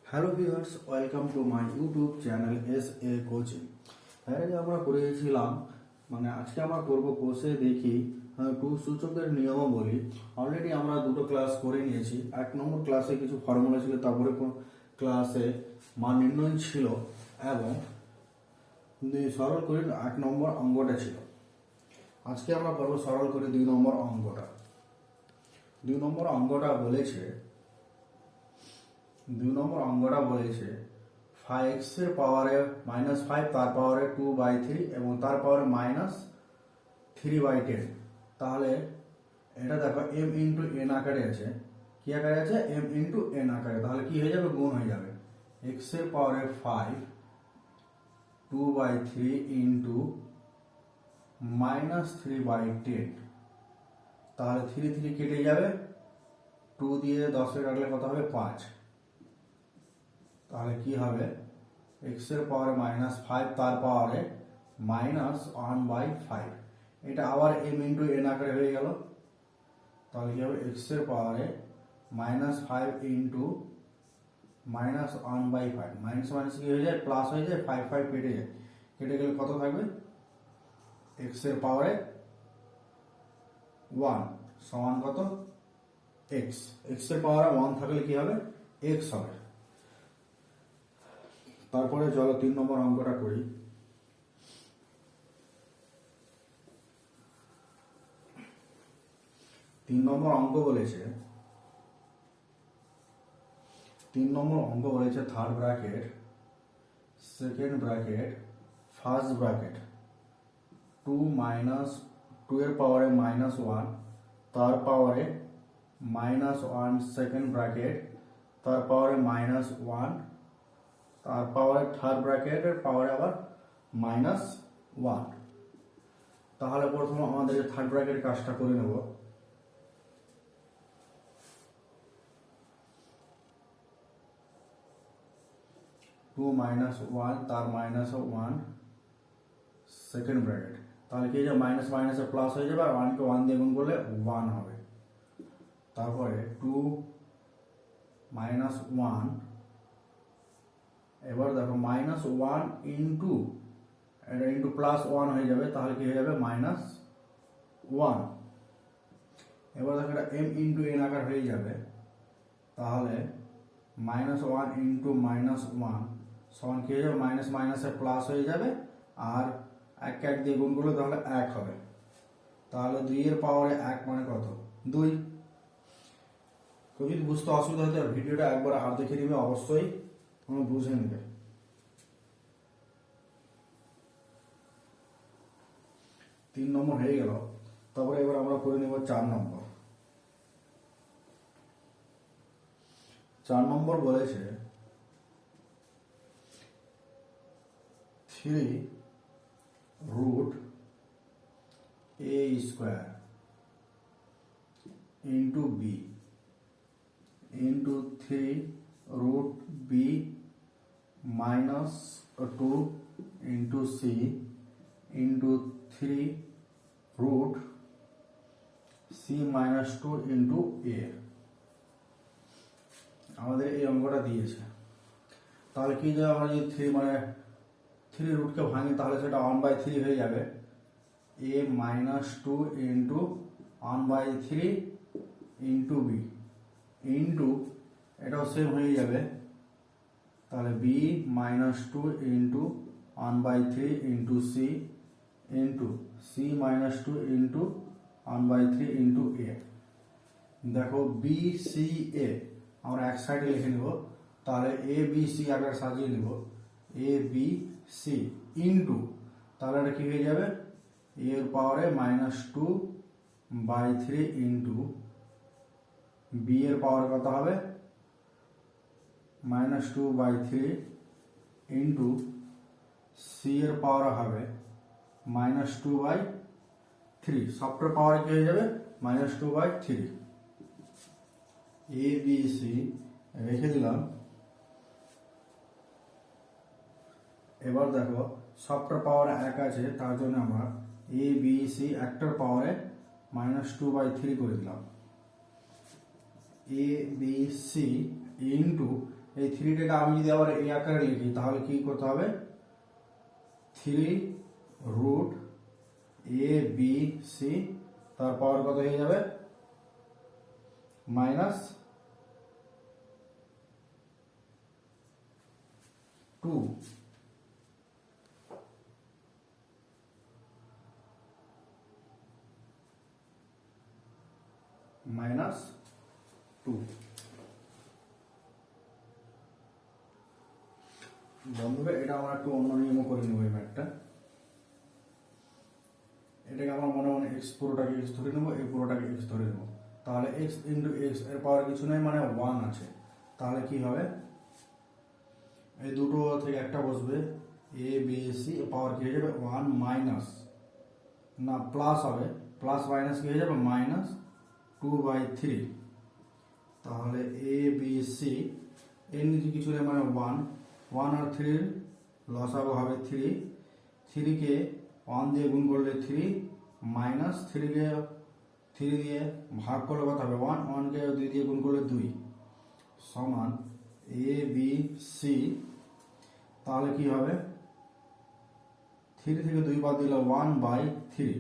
Hello viewers, welcome to my YouTube channel S A coaching. এর আগে আমরা করেছিলাম আজকে আমরা করব কোর্সে দেখি টু সূচকের নিয়মাবলী। অলরেডি আমরা দুটো ক্লাস করে নিয়েছি। 1 নম্বর ক্লাসে কিছু ফর্মুলা ছিল, তারপরে ক্লাসে মান নির্ণয় ছিল এবং সরল করে 1 নম্বর অঙ্কটা ছিল। আজকে আমরা করবো সরল করে 2 নম্বর অঙ্কটা। 2 নম্বর অঙ্কটা বলেছে 5x এর পাওয়ারে -5, তার পাওয়ারে 2/3 এবং তার পাওয়ারে -3/10। তাহলে এটা দেখো m ইন্টু n আকারে আছে। কি আকারে আছে? m ইন্টু n আকারে। তাহলে কি হয়ে যাবে? গুণ হয়ে যাবে। x এর পাওয়ারে 5 2/3 ইন্টু -3/10। তাহলে 3 কেটে যাবে, 2 দিয়ে 10 কাটলে কত হবে? 5। তাহলে কি হবে? x এর পাওয়ারে -5, তার পাওয়ারে -1/5। এটা আবার m ইন্টু n আকারে হয়ে গেল। তাহলে কি হবে? x এর পাওয়ারে -5 ইন্টু -1/5। মাইনাস মাইনাস কি হয়ে যায়? প্লাস হয়ে যায়। 5 কেটে যায়। কেটে গেলে কত থাকবে? x এর পাওয়ারে 1 সমান কত? x। x এর পাওয়ারে 1 থাকলে কি হবে? x হবে। তারপরে চলো 3 নম্বর অঙ্কটা করি। 3 নম্বর অঙ্ক বলেছে 3rd bracket, 2nd bracket, 1st bracket 2 এর পাওয়ারে -1, তার পাওয়ারে -1, 2nd ব্র্যাকেট, তার পাওয়ারে -1, তার পাওয়ারে 3rd ব্র্যাকেটের পাওয়ারে আবার -1। তাহলে প্রথমে আমাদের 3rd ব্র্যাকেট কাজটা করে নেব। 2 -1, তার -1, 2nd ব্র্যাকেট। তাহলে কি যে মাইনাস মাইনাসে প্লাস হয়ে যাবে, আর 1 কে 1 দিয়ে গুণ করলে 1 হবে। তারপরে 2 -1, এবার দেখো -1 ইন্টু, এটা ইন্টু +1 হয়ে যাবে। তাহলে কি হয়ে যাবে? -1। এবার দেখো এটা m ইন্টু n আকার হয়ে যাবে। তাহলে -1 ইন্টু -1 সমান কি হয়ে যাবে? মাইনাস মাইনাসে প্লাস হয়ে যাবে, আর 1 কে 1 দিয়ে গুণ করলে তাহলে 1 হবে। তাহলে 2 এর পাওয়ারে 1 মানে কত? 2। যদি বুঝতে অসুবিধা হতে ভিডিওটা একবার আর দেখে নিবে, অবশ্যই বুঝে নেবে। 3 নম্বর হয়ে গেল। তারপরে এবার আমরা করে নেব 4 নম্বর। 4 নম্বর বলেছে 3√a² into b into 3√b -2 into c into 3√c-2 into a। আমাদের এই অঙ্কটা দিয়েছে। তাহলে কি যে আমরা যদি 3 রুটকে ভাঙি, তাহলে সেটা 1/3 হয়ে যাবে। a -2 into 1/3 into b into, এটাও সেম হয়ে যাবে। তাহলে b -2 into 1/3 into c into c-2 into 1/3 into a। দেখো b c a আমরা এক সাইডে লিখে নেব। তাহলে a b c আকার সাজিয়ে নেব। a b c ইন্টু, তাহলে এটা কি হয়ে যাবে? a এর পাওয়ারে -2/3 ইন্টু b এর পাওয়ারে কত হবে? -2/3 ইন্টু c এর পাওয়ার হবে -2/3। সবটার পাওয়ারে কি হয়ে যাবে? -2/3। a b c রেখে দিলাম। এবার দেখো সবটার পাওয়ারে 1 আছে, তার জন্য আমরা a b c একটার পাওয়ারে -2/3 করে দিলাম। a b c ইন্টু এই থ্রিটাকে আমি যদি আবার এই আকারে লিখি তাহলে কি করতে হবে, 3 রুট এ বি সি, তার পাওয়ার কত হয়ে যাবে মাইনাস 2। মাইনাস 2। বন্ধুরা এটা আমরা একটু অন্য নিয়ম করে নেব। এই ম্যাথটা, এটাকে আমরা মনে মনে এক্স পুরোটাকে এক্স ধরে নেবো, এই পুরোটাকে এক্স ধরে নেবো। তাহলে এক্স ইন্টু এক্স এর পাওয়ার কিছু নেই, মানে 1 আছে। তাহলে কি হবে, এই দুটো থেকে একটা বসবে, এ বি সি পাওয়ার কি হয়ে যাবে 1 মাইনাস, না প্লাস হবে, প্লাস মাইনাস কি হয়ে যাবে মাইনাস 2/3। তাহলে এ বি সি এর নিচে কিছু নেই, মানে 1 আর 3 লসাগু হবে 3, 3কে 1 দিয়ে গুণ করলে 3, মাইনাস 3কে 3 দিয়ে ভাগ করলে কত হবে 1, 1কে 2 দিয়ে গুণ করলে 2, সমান এ বি সি। তাহলে কি হবে, 3 থেকে 2 বাদ দিলে 1/3।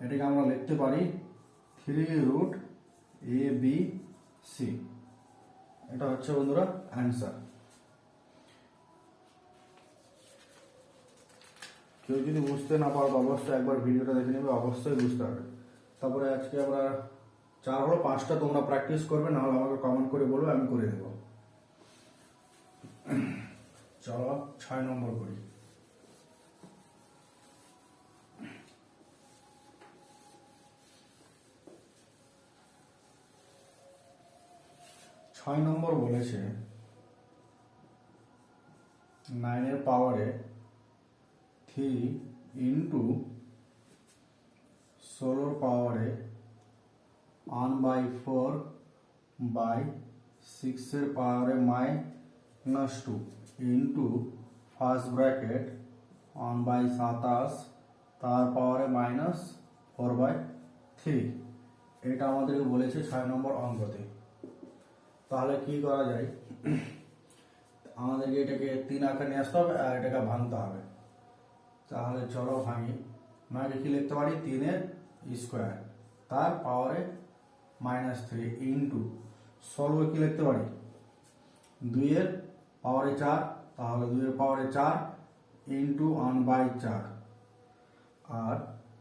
এটাকে আমরা লিখতে পারি 3 রুট এ বি সি। এটা হচ্ছে বন্ধুরা অ্যান্সার। কেউ যদি বুঝতে না পারো অবশ্যই একবার ভিডিওটা দেখে নেবে, অবশ্যই বুঝতে হবে। তারপরে আজকে আমরা 4 হলো 5টা তোমরা প্র্যাকটিস করবে, না হলে আমাকে কমেন্ট করে বলবে, আমি করে দেবো। চলো 6 নম্বর করি। ছয় নম্বর বলেছে 9 এর পাওয়ারে 3 ইন্টু 16 পাওয়ারে 1/4/6 এর পাওয়ারে -2 ইন্টু ফার্স্ট ব্র্যাকেট 1/27 তার পাওয়ারে -4/3। এটা আমাদেরকে বলেছে 6 নম্বর অঙ্কতে। তাহলে কি করা যায়, আমাদেরকে এটাকে 3 আকারে নিয়ে আসতে হবে আর এটাকে ভাঙতে হবে। তাহলে চলো ভাঙি। মানে কি লিখতে পারি, 3 এর স্কোয়ার তার পাওয়ারে -3 ইন্টু 16 কি লিখতে পারি 2 এর পাওয়ারে 4, তাহলে 2 এর পাওয়ারে 4 ইন্টু 1/4। আর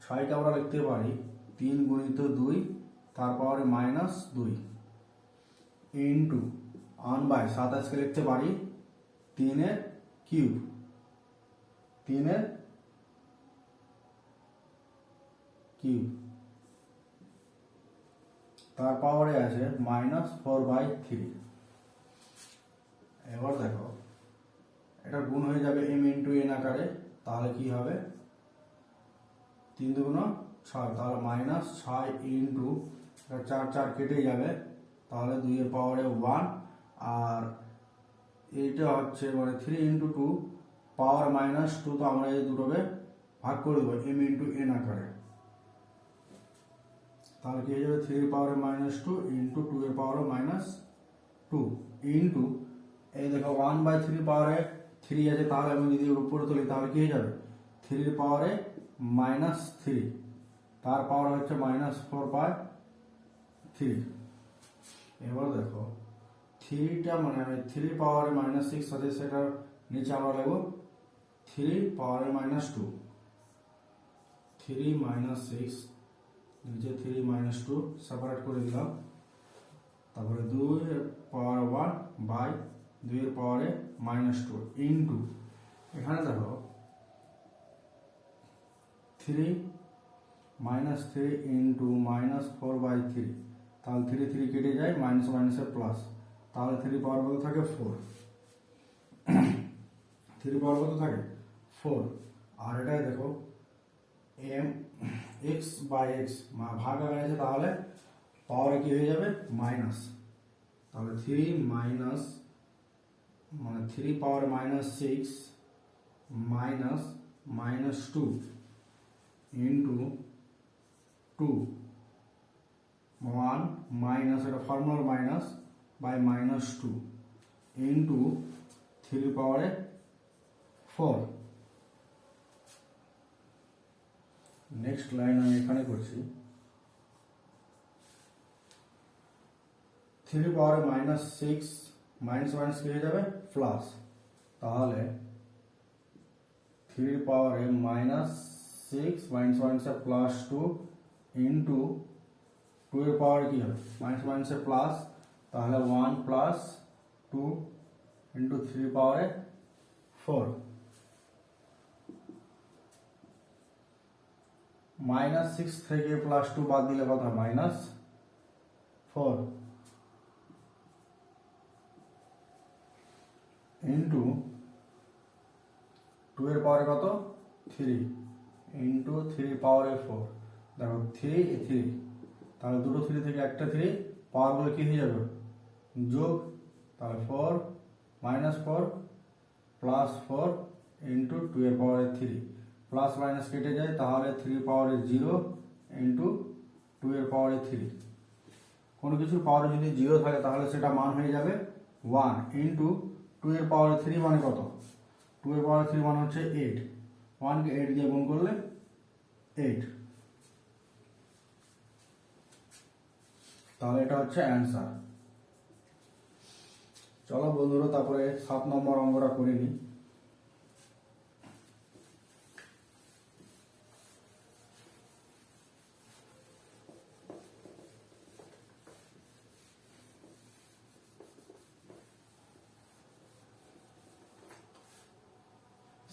6কে আমরা লিখতে পারি 3 গুণিত 2 তার পাওয়ারে -2 ইন্টু 1/27কে লিখতে পারি 3 এর কিউব, 3 এর কিউব তার পাওয়ারে আছে -4/3। এবার দেখো এটা গুণ হয়ে যাবে m ইন্টু n আকারে। তাহলে কি হবে, 3 দুগুণ 6, তাহলে -6 ইন্টু 4 4 কেটে যাবে, তাহলে 2 এর পাওয়ারে 1। আর এইটা হচ্ছে মানে 3 ইন্টু 2 পাওয়ার -2, তো আমরা এই দুটোকে ভাগ করে দেবো m ইন্টু n আকারে। তাহলে কি হয়ে যাবে 3 এর পাওয়ারে -2 ইন্টু 2 এর পাওয়ারে -2 ইন্টু এই দেখো 1/3 পাওয়ারে 3 আছে, তাহলে আমি যদি উপরে তুলি তাহলে কি হয়ে যাবে 3 এর পাওয়ারে -3 তার পাওয়ার হচ্ছে -4/3। এবার দেখো 3টা মানে 3 পাওয়ারে -6 আছে, সেটার নিচে আমরা লিখব 3 পাওয়ারে -2, 3 -6 নিচে 3 -2 সেপারেট করে দিলাম। তারপরে 2 এর পাওয়ার 1 বাই 2 এর পাওয়ারে -2 ইন্টু এখানে দেখো 3 -3 ইন্টু -4/3, তাহলে 3 3 কেটে যায়, মাইনাস মাইনাসে প্লাস, তাহলে 3 পাওয়ার কত থাকে 4, 3 পাওয়ার কত থাকে 4। আর এটাই দেখো m x/x ভাগ আগে আছে, তাহলে পাওয়ারে কি হয়ে যাবে মাইনাস, তাহলে 3 মাইনাস মানে 3 পাওয়ার -6 মাইনাস -2 ইন্টু 2 1 মাইনাস, এটা ফর্মুলার মাইনাস বাই -2, ইন্টু 3 পাওয়ারে 4। নেক্সট লাইন আমি এখানে করছি 3 পাওয়ারে -6 মাইনাস মাইনাস কি হয়ে যাবে প্লাস, তাহলে 3 পাওয়ারে -6 মাইনাস মাইনাসে +2 ইন্টু 2 এর পাওয়ারে কি হবে মাইনাস মাইনাসে প্লাস, তাহলে 1 প্লাস 2 ইন্টু 3 পাওয়ারে 4। -6 থেকে +2 বাদ দিলে কত হয় -4 ইন্টু 2 এর পাওয়ারে কত 3 ইন্টু 3 পাওয়ারে 4। দেখো 3 3, তাহলে দুটো 3 থেকে একটা 3 পাওয়ারগুলো কি হয়ে যাবে যোগ, তাহলে 4 -4 +4 ইন্টু 2 এর পাওয়ারে 3, প্লাস মাইনাস কেটে যায়, তাহলে 3 পাওয়ারে 0 ইন্টু 2 এর পাওয়ারে 3। কোনো কিছুর পাওয়ারে যদি 0 থাকে তাহলে সেটা মান হয়ে যাবে 1 ইন্টু 2 এর পাওয়ারে 3 মানে কত, 2 এর পাওয়ারে 3 মানে হচ্ছে 8, 1 কে 8 দিয়ে গুণ করলে 8, তাহলে এটা হচ্ছে অ্যান্সার। চলো বন্ধুরা তারপরে 7 নম্বর অঙ্কটা করে নিই।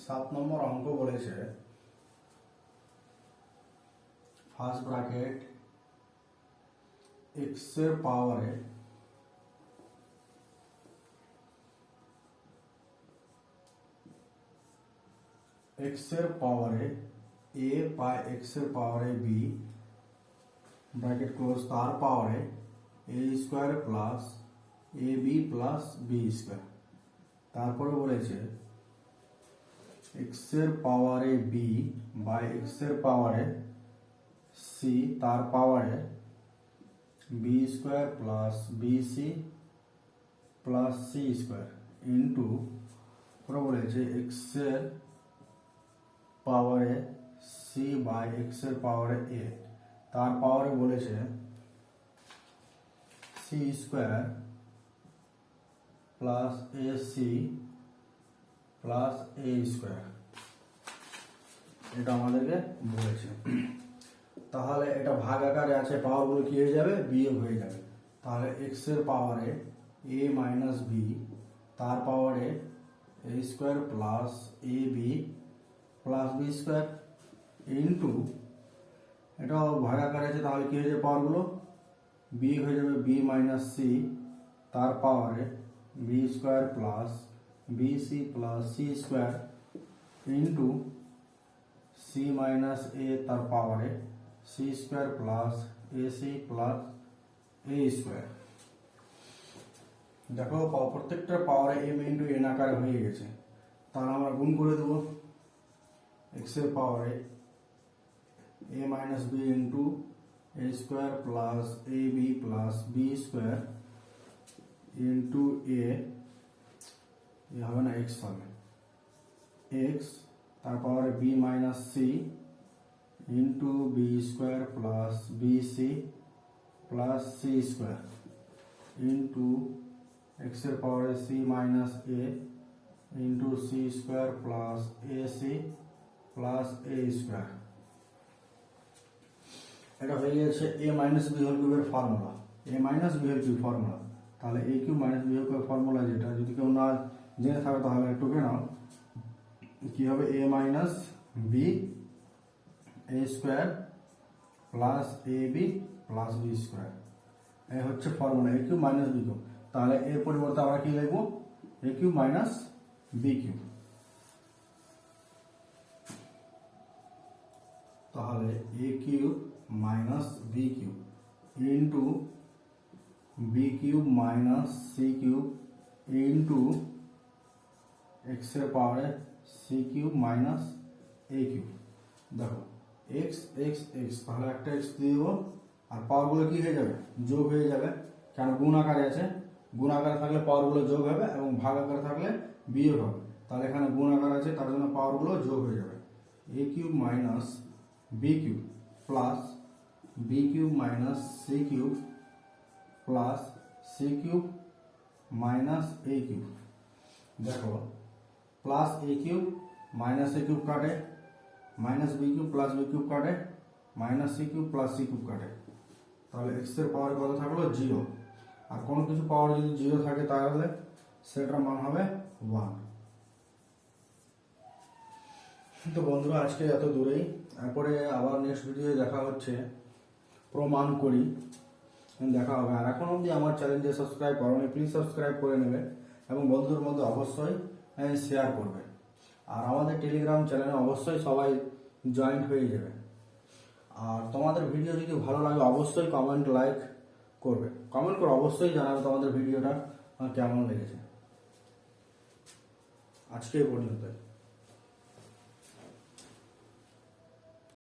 সাত নম্বর অঙ্ক বলেছে ফার্স্ট ব্র্যাকেট x এর পাওয়ারে a বাই x এর পাওয়ারে b ব্র্যাকেট ক্লোজ, তার পাওয়ারে a square plus ab plus b square. তারপরে বলেছে x এর পাওয়ারে b বাই x এর পাওয়ারে c, তার পাওয়ারে b square plus bc plus c square into পরে বলেছে x এর পাওয়ারে c বাই x এর পাওয়ারে a, তার পাওয়ারে বলেছে c square plus ac plus a square, এটা আমাদেরকে বলেছে। তাহলে এটা ভাগ আকারে আছে, পাওয়ারগুলো কি হয়ে যাবে বিয়োগ হয়ে যাবে, তাহলে x এর পাওয়ারে a মাইনাস b, তার পাওয়ারে a square plus ab plus b square into, এটা ভাগ আকারে আছে তাহলে কি হয়ে যাবে পাওয়ারগুলো বিয়োগ হয়ে যাবে b মাইনাস c, তার পাওয়ারে b square plus bc plus c square into c minus a, তার পাওয়ারে c square plus ac plus a square. দেখো প্রত্যেকটার পাওয়ারে m ইন্টু n আকারে হয়ে গেছে, তাহলে আমরা গুণ করে দেবো x এর পাওয়ারে a minus b into a square plus ab plus b square into a, হবে না x হবে x, তার পাওয়ারে b minus c into b square plus bc plus c square into x এর পাওয়ারে c minus a into c square plus ac plus a square. এটা হয়ে গেছে a মাইনাস b হোল কিউবের formula, a minus b whole cube formula. তাহলে a cube minus b whole কিউবের formula, যেটা যদি কেউ না জেনে থাকে তাহলে টুকে নাও, কি হবে a minus b a square plus ab plus b square, এই হচ্ছে formula a cube minus b cube. তাহলে এর পরিবর্তে আমরা কি লিখব a cube minus b cube. তাহলে a cube minus b cube into b cube minus c cube into x এর পাওয়ারে c cube minus a cube. দেখো x x x, তাহলে একটা x দিয়ে দেবো, আর পাওয়ারগুলো কি হয়ে যাবে যোগ হয়ে যাবে, কারণ গুণ আকারে আছে, গুণ আকারে থাকলে পাওয়ারগুলো যোগ হবে এবং ভাগ আকারে থাকলে বিয়োগ হবে। তাহলে এখানে গুণ আকার আছে, তার জন্য পাওয়ারগুলো যোগ হয়ে যাবে। A cube minus B cube plus B cube minus C cube plus C cube minus A cube. দেখো plus A cube minus A cube কাটে, minus B cube plus B cube কাটে, minus C cube plus C cube কাটে। তাহলে x এর পাওয়ার কত থাকলো? 0। আর কোনো কিছু পাওয়ার যদি 0 থাকে তাহলে সেটার মান হবে 1। তো বন্ধুরা আজকে এত দূরেই, এরপরে আবার নেক্সট ভিডিও দেখা হচ্ছে, প্রমাণ করি দেখা হবে। আর এখন অবধি আমার চ্যানেলটি সাবস্ক্রাইব করোনি, প্লিজ সাবস্ক্রাইব করে নেবে এবং বন্ধুদের মধ্যে অবশ্যই শেয়ার করবে। আর আমাদের টেলিগ্রাম চ্যানেলে অবশ্যই সবাই জয়েন্ট হয়ে যাবে। আর তোমাদের ভিডিও যদি ভালো লাগে অবশ্যই কমেন্ট লাইক করবে, কমেন্ট করে অবশ্যই জানাবে তোমাদের ভিডিওটা কেমন লেগেছে। আজকে এই পর্যন্ত।